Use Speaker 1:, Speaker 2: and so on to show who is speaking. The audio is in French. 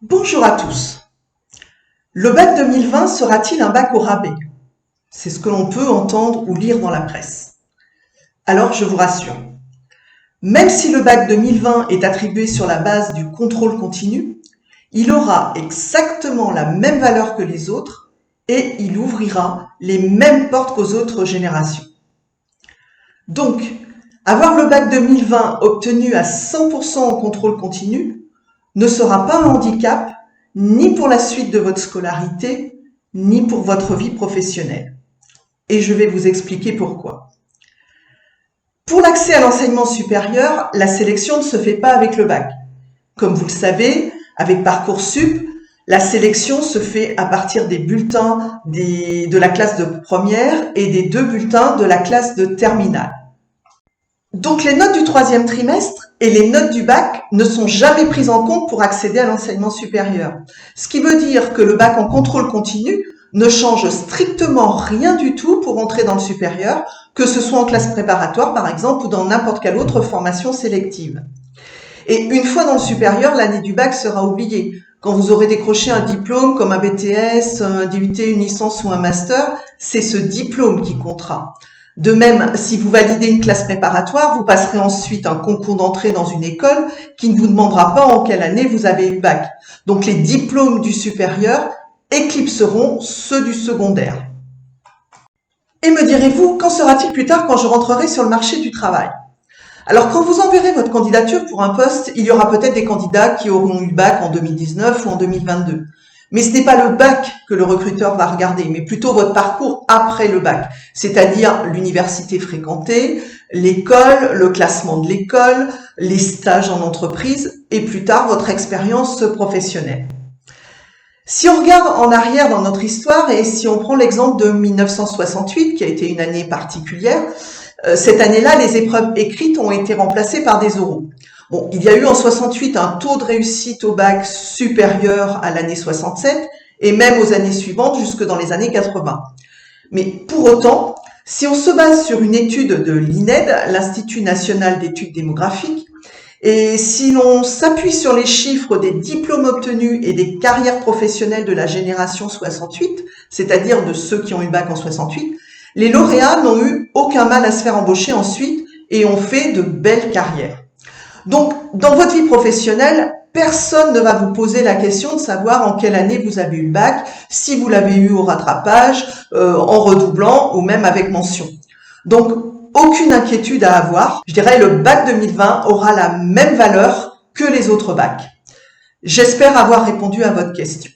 Speaker 1: Bonjour à tous. Le bac 2020 sera-t-il un bac au rabais? C'est ce que l'on peut entendre ou lire dans la presse. Alors je vous rassure, même si le bac 2020 est attribué sur la base du contrôle continu, il aura exactement la même valeur que les autres et il ouvrira les mêmes portes qu'aux autres générations. Donc, avoir le bac 2020 obtenu à 100% en contrôle continu ne sera pas un handicap ni pour la suite de votre scolarité, ni pour votre vie professionnelle. Et je vais vous expliquer pourquoi. Pour l'accès à l'enseignement supérieur, la sélection ne se fait pas avec le bac. Comme vous le savez, avec Parcoursup, la sélection se fait à partir des bulletins de la classe de première et des 2 bulletins de la classe de terminale. Donc les notes du 3e trimestre et les notes du bac ne sont jamais prises en compte pour accéder à l'enseignement supérieur. Ce qui veut dire que le bac en contrôle continu ne change strictement rien du tout pour entrer dans le supérieur, que ce soit en classe préparatoire par exemple ou dans n'importe quelle autre formation sélective. Et une fois dans le supérieur, l'année du bac sera oubliée. Quand vous aurez décroché un diplôme comme un BTS, un DUT, une licence ou un master, c'est ce diplôme qui comptera. De même, si vous validez une classe préparatoire, vous passerez ensuite un concours d'entrée dans une école qui ne vous demandera pas en quelle année vous avez eu le bac. Donc les diplômes du supérieur éclipseront ceux du secondaire. Et me direz-vous, qu'en sera-t-il plus tard quand je rentrerai sur le marché du travail? Alors quand vous enverrez votre candidature pour un poste, il y aura peut-être des candidats qui auront eu le bac en 2019 ou en 2022. Mais ce n'est pas le bac que le recruteur va regarder, mais plutôt votre parcours après le bac, c'est-à-dire l'université fréquentée, l'école, le classement de l'école, les stages en entreprise et plus tard votre expérience professionnelle. Si on regarde en arrière dans notre histoire et si on prend l'exemple de 1968, qui a été une année particulière, cette année-là, les épreuves écrites ont été remplacées par des oraux. Bon, il y a eu en 68 un taux de réussite au bac supérieur à l'année 67 et même aux années suivantes jusque dans les années 80. Mais pour autant, si on se base sur une étude de l'INED, l'Institut national d'études démographiques, et si l'on s'appuie sur les chiffres des diplômes obtenus et des carrières professionnelles de la génération 68, c'est-à-dire de ceux qui ont eu le bac en 68, les lauréats n'ont eu aucun mal à se faire embaucher ensuite et ont fait de belles carrières. Donc, dans votre vie professionnelle, personne ne va vous poser la question de savoir en quelle année vous avez eu le bac, si vous l'avez eu au rattrapage, en redoublant ou même avec mention. Donc, aucune inquiétude à avoir. Je dirais le bac 2020 aura la même valeur que les autres bacs. J'espère avoir répondu à votre question.